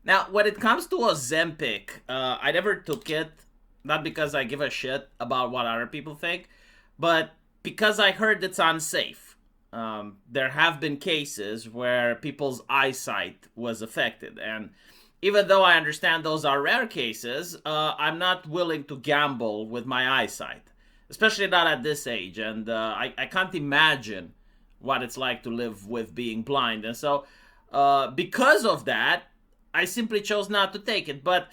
Now, when it comes to Ozempic, I never took it, not because I give a shit about what other people think, but because I heard it's unsafe. There have been cases where people's eyesight was affected, and even though I understand those are rare cases, I'm not willing to gamble with my eyesight, especially not at this age, and I can't imagine what it's like to live with being blind. And so, because of that, I simply chose not to take it. But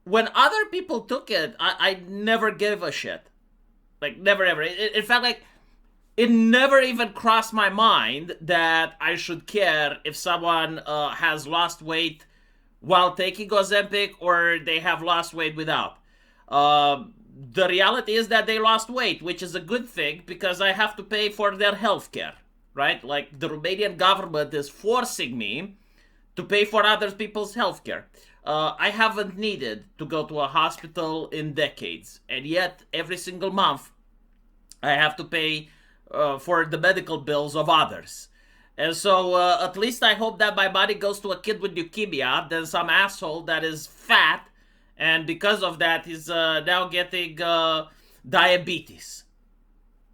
when other people took it, I never gave a shit. Like, never ever. It felt like it never even crossed my mind that I should care if someone has lost weight while taking Ozempic or they have lost weight without. The reality is that they lost weight, which is a good thing because I have to pay for their health care, right? Like, the Romanian government is forcing me to pay for other people's health care. I haven't needed to go to a hospital in decades, and yet every single month I have to pay for the medical bills of others. And so at least I hope that my money goes to a kid with leukemia than some asshole that is fat, and because of that he's now getting diabetes.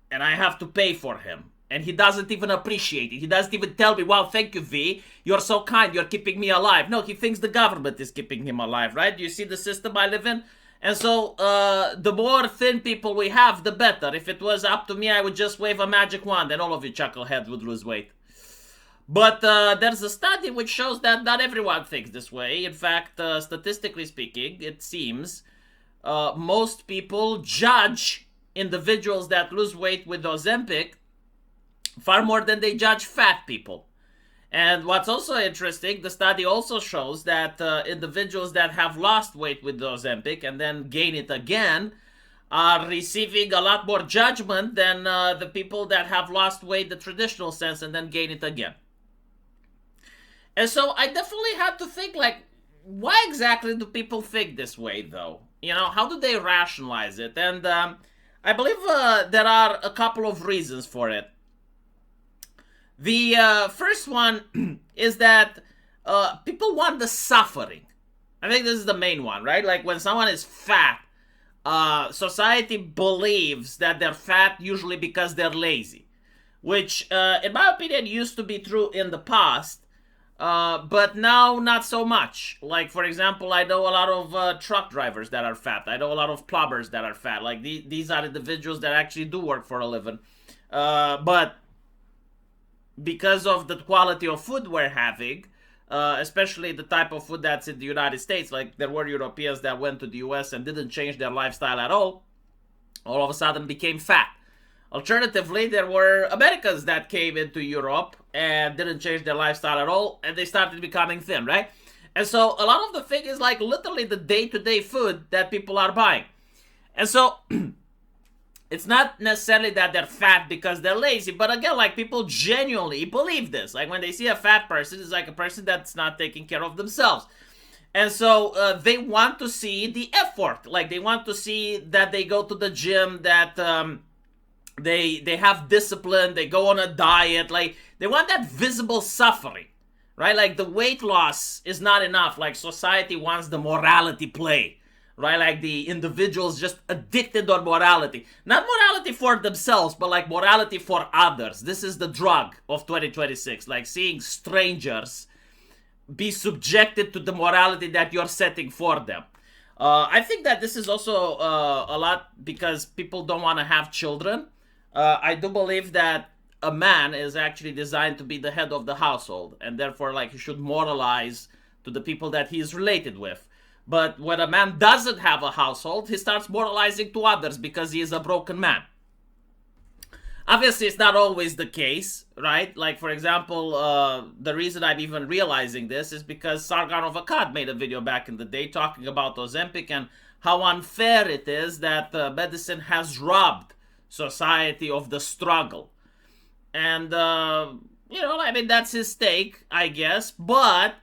And I have to pay for him. And he doesn't even appreciate it. He doesn't even tell me, wow, thank you, V. You're so kind. You're keeping me alive. No, he thinks the government is keeping him alive, right? You see the system I live in? And so the more thin people we have, the better. If it was up to me, I would just wave a magic wand and all of you chuckleheads would lose weight. But there's a study which shows that not everyone thinks this way. In fact, statistically speaking, it seems most people judge individuals that lose weight with Ozempic far more than they judge fat people. And what's also interesting, the study also shows that individuals that have lost weight with Ozempic and then gain it again are receiving a lot more judgment than the people that have lost weight the traditional sense and then gain it again. And so I definitely had to think, like, why exactly do people think this way, though? You know, how do they rationalize it? And I believe there are a couple of reasons for it. The first one is that people want the suffering. I think this is the main one, right? Like, when someone is fat, society believes that they're fat usually because they're lazy, which, in my opinion, used to be true in the past, but now not so much. Like, for example, I know a lot of truck drivers that are fat. I know a lot of plumbers that are fat. Like, these are individuals that actually do work for a living. But because of the quality of food we're having, especially the type of food that's in the United States, like there were Europeans that went to the US and didn't change their lifestyle at all of a sudden became fat. Alternatively, there were Americans that came into Europe and didn't change their lifestyle at all, and they started becoming thin, right? And so a lot of the thing is like literally the day-to-day food that people are buying. And so it's not necessarily that they're fat because they're lazy, but again, like, people genuinely believe this. Like, when they see a fat person, it's like a person that's not taking care of themselves. And so they want to see the effort. Like, they want to see that they go to the gym, that they have discipline, they go on a diet. Like, they want that visible suffering, right? Like, the weight loss is not enough. Like, society wants the morality play, right? Like, the individuals just addicted on morality. Not morality for themselves, but like morality for others. This is the drug of 2026. Like, seeing strangers be subjected to the morality that you're setting for them. I think that this is also a lot because people don't want to have children. I do believe that a man is actually designed to be the head of the household, and therefore, like, he should moralize to the people that he is related with. But when a man doesn't have a household, he starts moralizing to others because he is a broken man. Obviously, it's not always the case, right? Like, for example, the reason I'm even realizing this is because Sargon of Akkad made a video back in the day talking about Ozempic and how unfair it is that medicine has robbed society of the struggle. And, you know, I mean, that's his take, I guess. But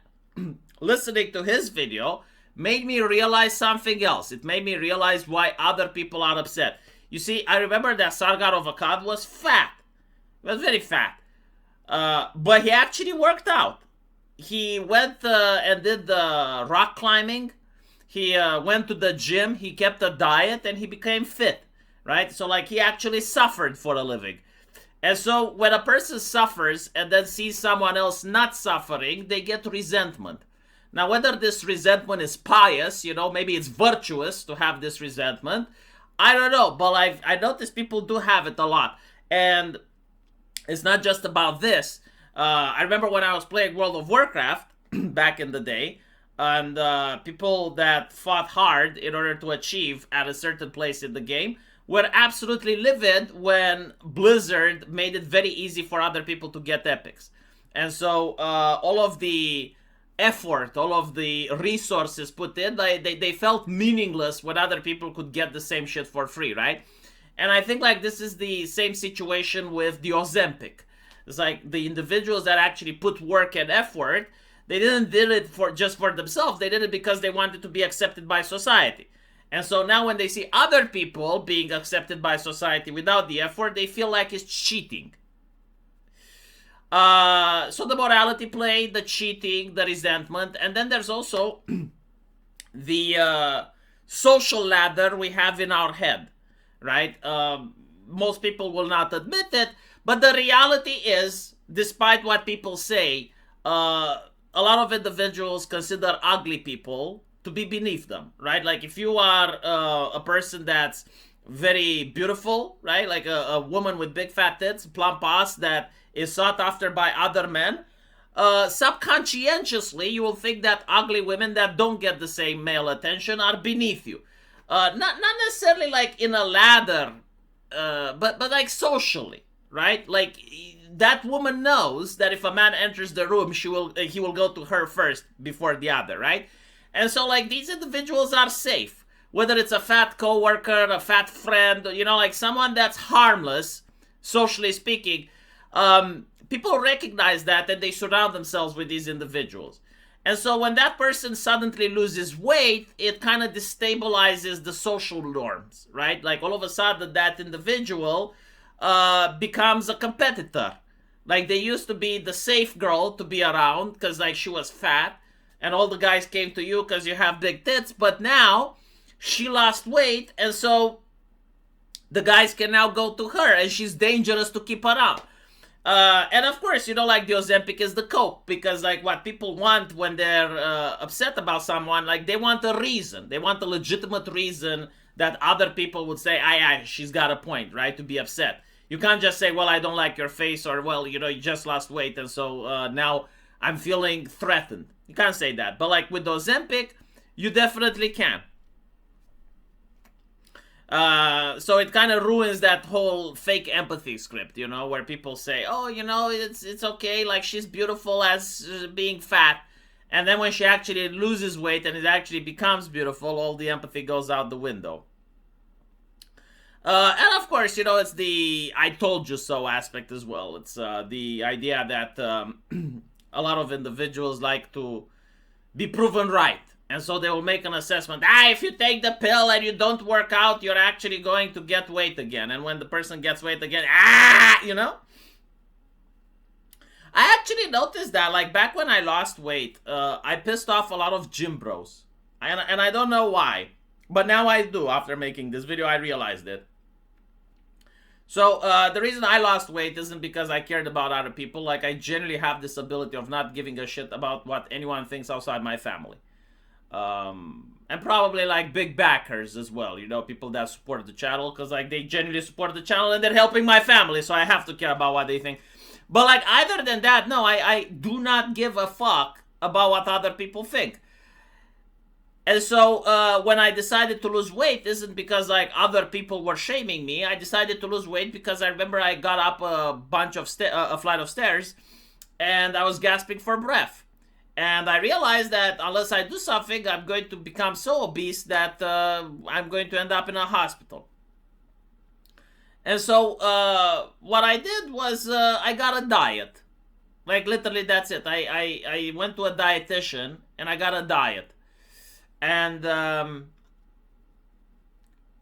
listening to his video made me realize something else. It made me realize why other people are upset. You see, I remember that Sargon of Akkad was fat. He was very fat. But he actually worked out. he went and did the rock climbing. He went to the gym. He kept a diet, and he became fit, right? So like he actually suffered for a living. And so when a person suffers and then sees someone else not suffering, they get resentment. Now, whether this resentment is pious, maybe it's virtuous to have this resentment, I don't know. But I noticed people do have it a lot. And it's not just about this. I remember when I was playing World of Warcraft back in the day, and people that fought hard in order to achieve at a certain place in the game were absolutely livid when Blizzard made it very easy for other people to get epics. And so all of the effort, all of the resources put in, they felt meaningless when other people could get the same shit for free, right? And I think like this is the same situation with the Ozempic. It's like the individuals that actually put work and effort, they didn't did it just for themselves. They did it because they wanted to be accepted by society. And so now when they see other people being accepted by society without the effort, they feel like it's cheating. So the morality play, the cheating, the resentment, and then there's also the social ladder we have in our head, right? Most people will not admit it, but the reality is, despite what people say, a lot of individuals consider ugly people to be beneath them, right? Like if you are a person that's very beautiful, right? Like a woman with big fat tits, plump ass that is sought after by other men, subconsciously you will think that ugly women that don't get the same male attention are beneath you. Not necessarily like in a ladder, but like socially, right? Like that woman knows that if a man enters the room, he will go to her first before the other, right? And so like these individuals are safe, whether it's a fat coworker, a fat friend, like someone that's harmless, socially speaking. People recognize that and they surround themselves with these individuals. And so when that person suddenly loses weight, it kind of destabilizes the social norms, right? Like all of a sudden that individual becomes a competitor. Like they used to be the safe girl to be around because like she was fat and all the guys came to you because you have big tits, but now she lost weight and so the guys can now go to her and she's dangerous to keep around. And of course, like the Ozempic is the coke because like what people want when they're upset about someone, like they want a reason. They want a legitimate reason that other people would say, aye, she's got a point, right, to be upset. You can't just say, well, I don't like your face or, well, you just lost weight and so now I'm feeling threatened. You can't say that. But like with the Ozempic, you definitely can. So it kind of ruins that whole fake empathy script, where people say, oh, it's okay, like she's beautiful as being fat. And then when she actually loses weight and it actually becomes beautiful, all the empathy goes out the window. And of course, it's the I told you so aspect as well. It's the idea that a lot of individuals like to be proven right. And so they will make an assessment. If you take the pill and you don't work out, you're actually going to get weight again. And when the person gets weight again, I actually noticed that, like, back when I lost weight, I pissed off a lot of gym bros. And I don't know why. But now I do. After making this video, I realized it. So, the reason I lost weight isn't because I cared about other people. Like, I generally have this ability of not giving a shit about what anyone thinks outside my family. And probably like big backers as well, people that support the channel because like they genuinely support the channel and they're helping my family, so I have to care about what they think. But like other than that, no, I do not give a fuck about what other people think. And so when I decided to lose weight, isn't because like other people were shaming me. I decided to lose weight because I remember I got up a flight of stairs and I was gasping for breath. And I realized that unless I do something, I'm going to become so obese that I'm going to end up in a hospital. And so what I did was I got a diet. Like literally that's it. I went to a dietitian and I got a diet. And I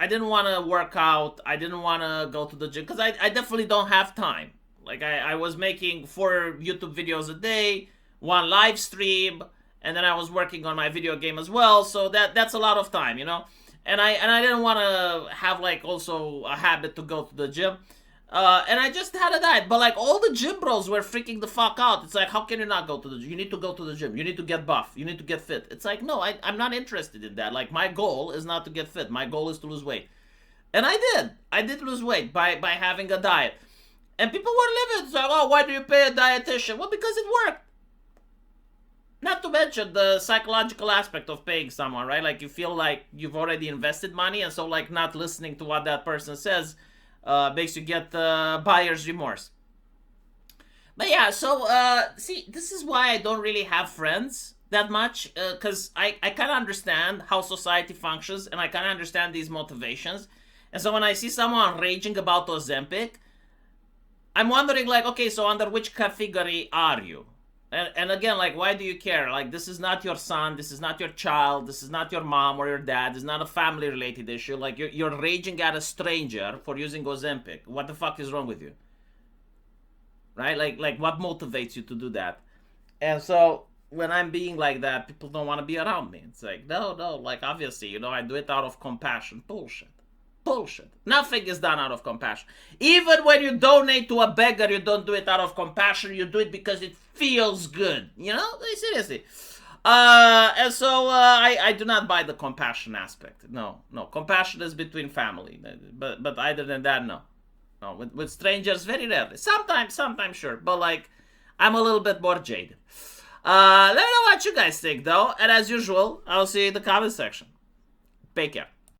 didn't want to work out. I didn't want to go to the gym because I definitely don't have time. Like I was making 4 YouTube videos a day. one live stream, and then I was working on my video game as well. So that's a lot of time, you know. And I didn't want to have like also a habit to go to the gym. And I just had a diet, but like all the gym bros were freaking the fuck out. It's like, how can you not go to the gym? You need to go to the gym. You need to get buff. You need to get fit. It's like, no, I'm not interested in that. Like, my goal is not to get fit. My goal is to lose weight. And I did. I did lose weight by having a diet. And people were livid. It's like, oh, why do you pay a dietitian? Well, because it worked. Not to mention the psychological aspect of paying someone, right? Like, you feel like you've already invested money, and so, like, not listening to what that person says makes you get buyer's remorse. But yeah, so, see, this is why I don't really have friends that much, because I kind of understand how society functions, and I kind of understand these motivations. And so when I see someone raging about Ozempic, I'm wondering, like, okay, so under which category are you? And again, like, why do you care? Like, this is not your son, this is not your child, this is not your mom or your dad, this is not a family-related issue. Like, you're raging at a stranger for using Ozempic. What the fuck is wrong with you? Right? Like what motivates you to do that? And so, when I'm being like that, people don't want to be around me. It's like, no, like, obviously, you know, I do it out of compassion. Bullshit. Bullshit. Nothing is done out of compassion. Even when you donate to a beggar, you don't do it out of compassion. You do it because it feels good. You know? Seriously. And so I do not buy the compassion aspect. No. Compassion is between family. But other than that, no. No, with strangers, very rarely. Sometimes, sure. But, like, I'm a little bit more jaded. Let me know what you guys think, though. And as usual, I'll see you in the comment section. Take care.